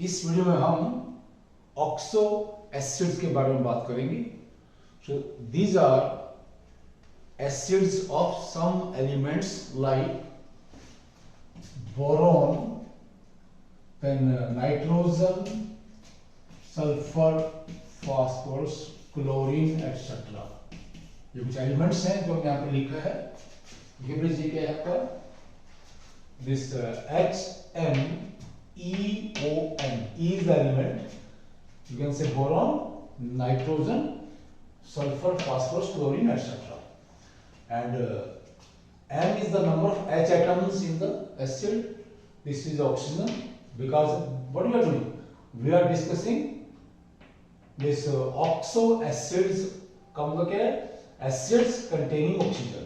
इस वीडियो में हम ऑक्सो एसिड्स के बारे में बात करेंगे। So these are acids of some elements like boron, then nitrogen, sulphur, phosphorus, chlorine etcetera. ये कुछ एलिमेंट्स हैं जो यहाँ पे लिखा है। ये क्या है आपका this HNEON is the element. You can say boron, nitrogen, sulfur, phosphorus, chlorine, etc. And M is the number of H atoms in the acid. This is oxygen. Because what we are doing? We are discussing this oxo acids. का मतलब क्या है? Acids containing oxygen.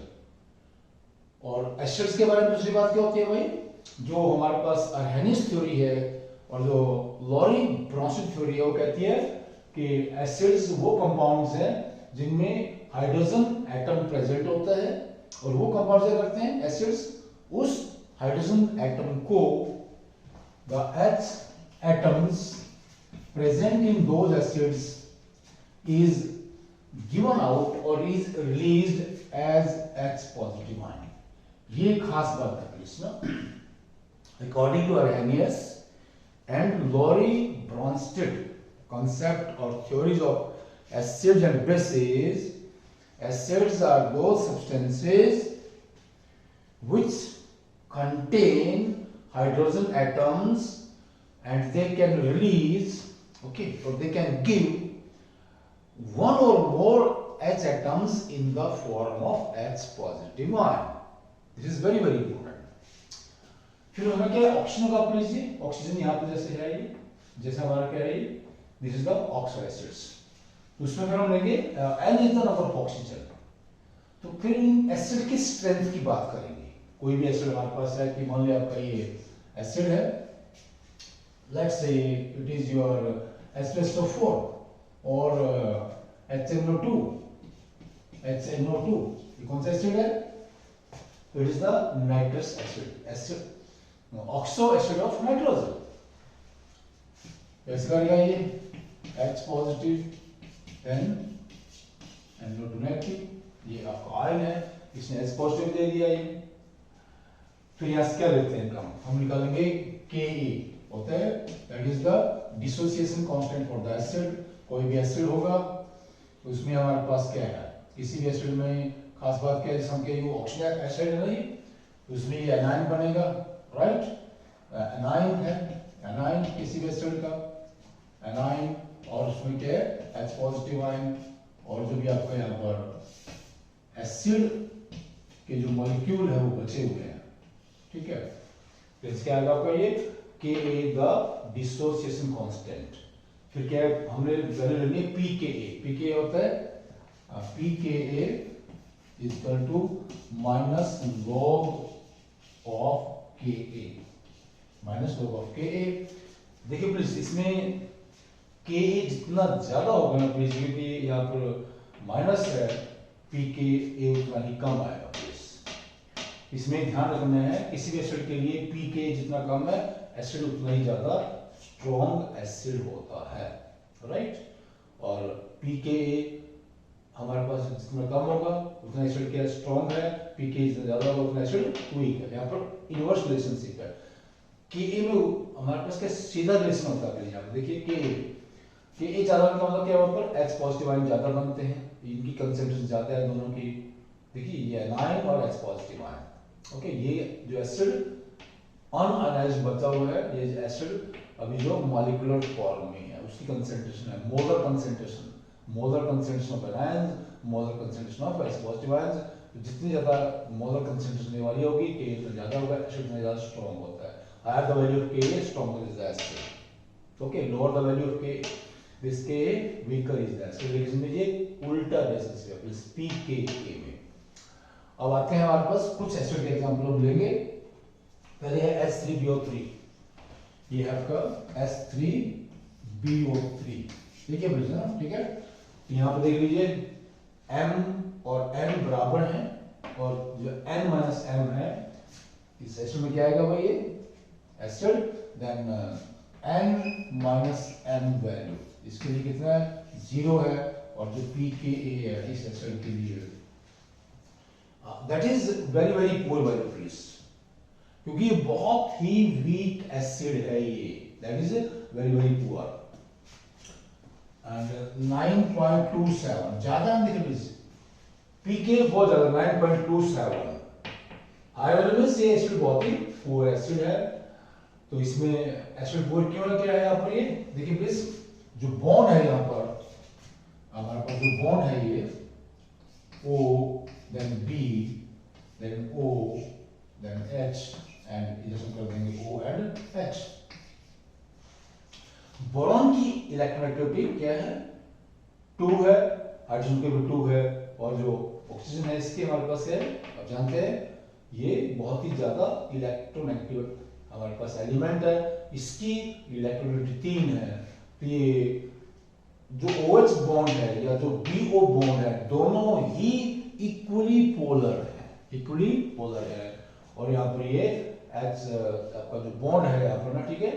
और acids के बारे में दूसरी बात क्या होती है भाई? जो हमारे पास अर्हेनियस थ्योरी है और जो लॉरी ब्रॉन्सन थ्योरी है वो कहती है कि एसिड्स वो कंपाउंड्स हैं जिनमें हाइड्रोजन एटम प्रेजेंट होता है और वो कंपाउंड्स क्या करते हैं? एसिड्स उस हाइड्रोजन एटम को the H atoms present in those acids is given out or is released as H positive ion. ये खास बात है इसमें। According to Arrhenius and Laurie Bronsted concept or theories of acids and bases, acids are those substances which contain hydrogen atoms and they can release, or they can give one or more H atoms in the form of H positive ion. This is very important. फिर हमें क्या है? Oxygen का आप लीजिए, oxygen यहाँ पे जैसे है ये, जैसा हमारा क्या है ये, this is the oxo acids. उसमें फिर हम लेंगे N is the number of oxygen. तो फिर इन एसिड की स्ट्रेंथ की बात करेंगे। कोई भी एसिड हमारे पास है कि मान लिया आपका ये एसिड है, let's say it is your H2SO4 और HNO2, ये कौन सा एसिड है? It is the nitrous oxo acid of nitrogen. कैसे करेगा ये? H positive, then NO2 negative, ये आपका आयन है, इसने H positive दे दिया ये। फिर यहाँ से क्या लेते हैं हम निकालेंगे Ka होता है, that is the dissociation constant for the acid। कोई भी एसिड होगा उसमें हमारे पास क्या है? किसी भी एसिड में खास बात क्या है? हम के वो ऑक्सीजन एसिड है नहीं, उसमें ये एनाइन बनेगा, राइट? एनाइन है, एनाइन किसी भी एसिड का एनाइन, और उसमें क्या है? H positive ion. और जो भी आपका यहाँ पर एसिड के जो मॉलिक्यूल है वो बचे हुए हैं, ठीक है? तो इसके आगे आपका ये Ka द डिसोसिएशन कांस्टेंट। फिर क्या है? हमने वैल्यू लेनी है pKa होता है pKa is equal to minus log of Ka, minus log of Ka। देखिए प्लीज इसमें Ka जितना ज्यादा होगा ना प्लीज, क्योंकि यहाँ पर माइनस है, pKa उतना ही कम आएगा प्लीज। इसमें ध्यान रखना है किसी भी एसिड के लिए pKa जितना कम है एसिड उतना ही ज्यादा स्ट्रॉन्ग एसिड होता है, राइट? और pKa हमारे पास जितना कम होगा उतना एसिड क्या स्ट्रॉन्ग है, pKa जितना ज्यादा होगा उतना एसिड वीक है। यहाँ पर इनवर्स रिलेशनशिप है। Ka में हमारे पास क्या सीधा रिलेशन होता है? यहाँ पे देखिए Ka ज्यादा का मतलब क्या होता है? H पॉजिटिव आयन ज्यादा बनते हैं, इनकी कंसंट्रेशन ज्यादा है दोनों की। देखिए ये एनाइन और H पॉजिटिव आयन, ओके। ये जो एसिड अनआयनाइज्ड बचा हुआ है, ये एसिड अभी जो मॉलिक्यूलर फॉर्म में है उसकी कंसंट्रेशन है molar concentration of ions, molar concentration of H positive ions. जितनी ज्यादा मोलर कंसंट्रेशन वाली होगी Ka उतना ज्यादा होगा, एसिड उतना ज्यादा स्ट्रांग होता है। Higher the value of Ka stronger is the acid, okay. Lower the value of Ka, this Ka weaker is the acid. लेकिन ये उल्टा रिलेशनशिप है pKa में। अब आते हैं हमारे पास कुछ एसिड के एग्जांपल हम लेंगे। पहले है H3BO3, ये है आपका H3BO3, ठीक है ना? ठीक है, यहाँ पे देख लीजिए M और N बराबर हैं और जो N माइनस M है इस एसिड में क्या आएगा भाई? ये acid, then N minus M value, इसके लिए कितना है 0 है, और जो pKa है इस एसिड के लिए that is very very poor value please, क्योंकि ये बहुत ही वीक एसिड है ये, that is very very poor. And 9.27 ज्यादा है देखिए प्लीज, pK बहुत ज्यादा 9.27 हाई वैल्यू में से एसिड बहुत ही पुअर एसिड है। तो इसमें एसिड पुअर क्यों है, क्या है यहाँ पर, ये देखिए प्लीज जो बॉन्ड है यहाँ पर हमारे पास जो बॉन्ड है ये O then B then O then H and इधर से कर देंगे O and H। बोरॉन की इलेक्ट्रोनेगेटिविटी क्या है 2 है, हाइड्रोजन के भी 2 है, और जो ऑक्सीजन है इसके हमारे पास है, आप जानते हैं ये बहुत ही ज्यादा इलेक्ट्रोनेगेटिव हमारे पास एलिमेंट है, इसकी इलेक्ट्रोनेगेटिविटी 3 है। तो ये जो OH बॉन्ड है या जो BO बॉन्ड है दोनों ही इक्वली पोलर है, और यहाँ पर ये H आपका जो बॉन्ड है यहाँ पर ना, ठीक है,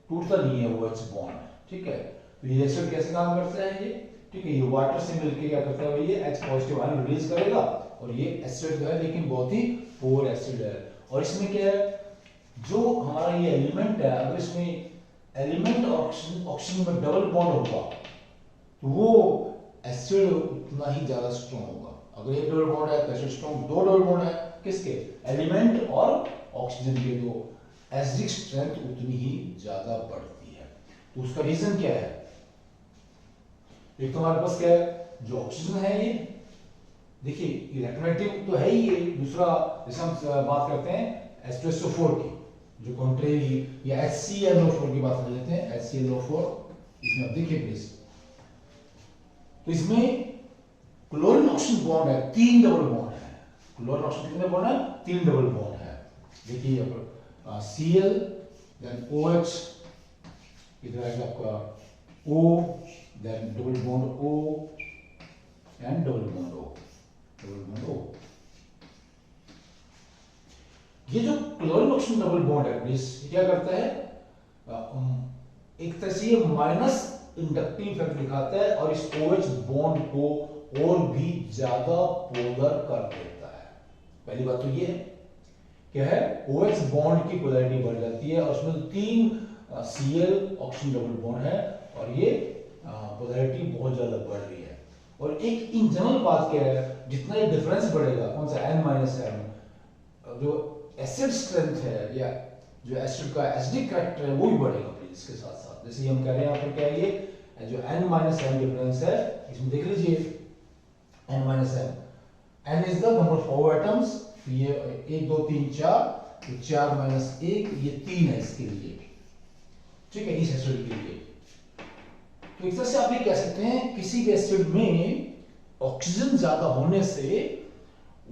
टूटता नहीं है OH बॉन्ड, ठीक है। तो ये एसिड कैसे काम करता है ये, ठीक है, ये वाटर से मिलकर क्या करता है, ये H पॉजिटिव आयन रिलीज करेगा, और ये एसिड है लेकिन बहुत ही पुअर एसिड है। और इसमें क्या है, जो हमारा ये एलिमेंट है, अगर इसमें एलिमेंट ऑक्सीजन में डबल बॉन्ड होगा तो वो एसिड उतना ही ज्यादा स्ट्रॉन्ग होगा। अगर एक डबल बॉन्ड है तो एसिड स्ट्रॉन्ग, 2 डबल बॉन्ड है किसके, एलिमेंट और ऑक्सीजन के, तो एसिडिक स्ट्रेंथ उतनी ही ज्यादा बढ़ती है। तो उसका रीजन क्या है, एक तो हमारे पास क्या है, जो ऑक्सीजन है ये देखिए इलेक्ट्रोनेगेटिव तो है ही ये, दूसरा जैसे हम बात करते हैं H2SO4 की, जो कॉन्ट्रेरी या HClO4 की बात कर लेते हैं, HClO4 इसमें आप देखिए प्लीज, तो इसमें क्लोरीन ऑक्सीजन बॉन्ड है, 3 डबल बॉन्ड है, क्लोरीन ऑक्सीजन कितने बॉन्ड है, 3 डबल बॉन्ड है। देखिए यहाँ पर Cl देन OH, इधर आएगा आपका O then double bond O and double bond O। ये जो क्लोरीन ऑक्सीजन डबल बॉन्ड है प्लीज, क्या करता है, एक तरह से ये माइनस इंडक्टिव इफेक्ट दिखाता है, और इस OH बॉन्ड को और भी ज्यादा पोलर कर देता है। पहली बात तो ये है, क्या है, OH बॉन्ड की पोलैरिटी बढ़ जाती है, और उसमें 3 Cl ऑक्सीजन डबल बॉन्ड है, और ये पोलैरिटी बहुत ज्यादा बढ़ रही है। और एक इन जनरल बात क्या है, जितना ये डिफरेंस बढ़ेगा, कौन सा N-M, जो एसिड स्ट्रेंथ है या जो एसिड का एसिडिक कैरेक्टर है वो भी बढ़ेगा इसके साथ साथ। जैसे हम कह रहे हैं यहाँ पर क्या है, ये जो N-M डिफरेंस है, इसमें देख लीजिए N-M, N is the number of atoms, ये 1 2 3 4, तो 4 - 1 ये 3 है इसके लिए, ठीक है, इस एसिड के लिए। तो एक तरह से आप ये कह सकते हैं किसी भी एसिड में ऑक्सीजन ज्यादा होने से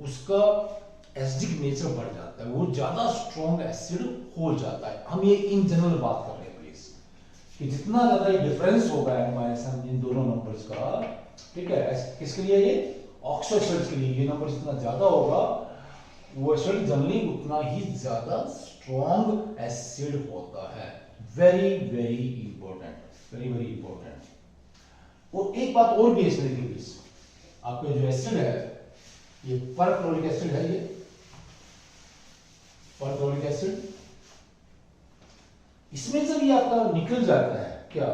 उसका एसिडिक नेचर बढ़ जाता है, वो ज्यादा स्ट्रॉन्ग एसिड हो जाता है। हम ये इन जनरल बात कर रहे हैं प्लीज, कि जितना ज्यादा ये डिफरेंस होगा N-M इन दोनों नंबर्स का, ठीक है, किसके लिए, ये ऑक्सो एसिड्स के लिए ये नंबर जितना ज्यादा होगा वो एसिड जनरली उतना ही ज्यादा स्ट्रॉन्ग एसिड होता है। Very very important, very very important. और एक बात और भी है इसमें देखिए प्लीज, आपका जो एसिड है ये परक्लोरिक एसिड है, ये परक्लोरिक एसिड, इसमें जब ये आपका निकल जाता है क्या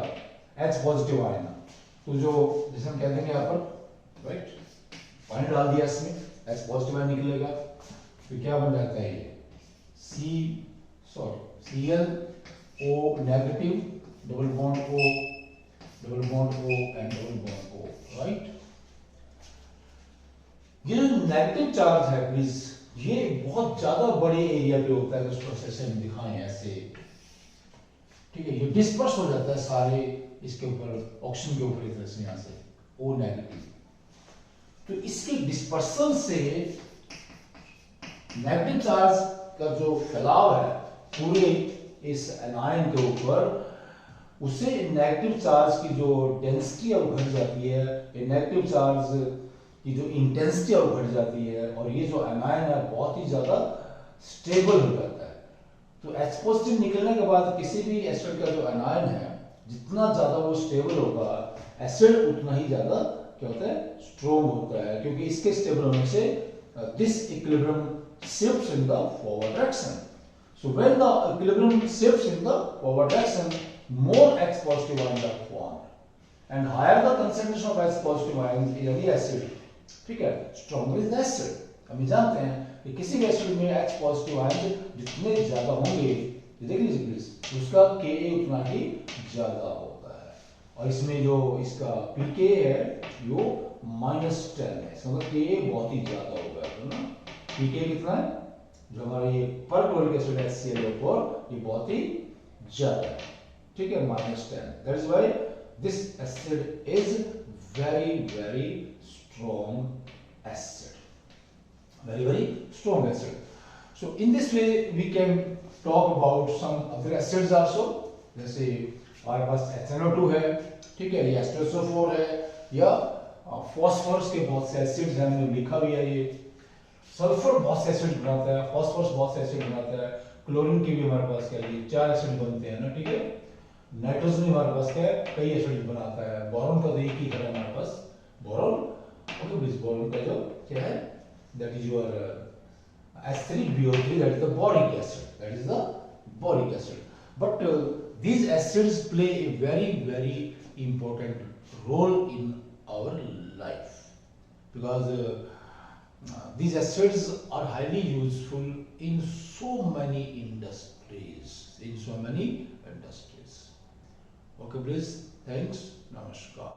H पॉजिटिव आयन, तो जो जैसे हम कह देंगे यहाँ पर, राइट, पानी डाल दिया इसमें, H पॉजिटिव आयन निकलेगा, तो क्या बन जाता है ये Cl O negative, double bond O and double bond O, right. ये जो नेगेटिव चार्ज है प्लीज, ये बहुत ज्यादा बड़े एरिया पे होता है, उस प्रोसेस से हम दिखाएं ऐसे, ठीक है, ये डिस्पर्स हो जाता है सारे इसके ऊपर, ऑक्सीजन के ऊपर, इधर से यहां से O नेगेटिव, तो इसके डिस्पर्सल से नेगेटिव चार्ज का जो फैलाव है पूरे इस एनायन के ऊपर, उससे नेगेटिव चार्ज की जो डेंसिटी है वो घट जाती है, ये नेगेटिव चार्ज की जो इंटेंसिटी है वो घट जाती है, और ये जो एनायन है बहुत ही ज्यादा स्टेबल हो जाता है। तो H पॉजिटिव निकलने के बाद किसी भी एसिड का जो एनायन है जितना ज्यादा वो स्टेबल होगा एसिड उतना ही ज्यादा क्या होता है, स्ट्रॉन्ग होता है, क्योंकि इसके स्टेबल होने से this equilibrium shifts in the forward direction. So when the equilibrium shifts in the forward direction, more H positive ions are formed, and higher the concentration of H positive ions in any acid, ठीक है, stronger is the acid. हम जानते हैं कि किसी भी acid में H positive ions जितने ज्यादा होंगे, देख लीजिए प्लीज, उसका Ka उतना ही ज्यादा होता है. और इसमें जो इसका pK है वो -10 है, इसका मतलब Ka बहुत ही ज्यादा होगा, है ना. pK कितना है, जो हमारा ये पर क्लोरिक एसिड है ClO4, ये बहुत ही ज्यादा है, ठीक है, -10. That is why this acid is very very strong acid, very strong acid. So in this way we can talk about some other acids also, जैसे हमारे पास HNO2 है, ठीक है, ये H2SO4 है, या फॉस्फोरस के बहुत से एसिड्स हैं, हमने लिखा भी है. ये सल्फर बहुत से एसिड बनाता है, फास्फोरस बहुत से एसिड बनाता है, क्लोरीन के भी हमारे पास क्या है, 4 एसिड बनते हैं ना, ठीक है. नाइट्रोजन हमारे पास क्या है, कई एसिड बनाता है. बोरॉन का तो एक ही है हमारे पास, बोरॉन. ओके प्लीज, बोरॉन का जो क्या है, that is your H3BO3, that is the boric acid, that is the boric acid. But these acids play a very important role in our life, because these acids are highly useful in so many industries, Okay, please. Thanks. Namaskar.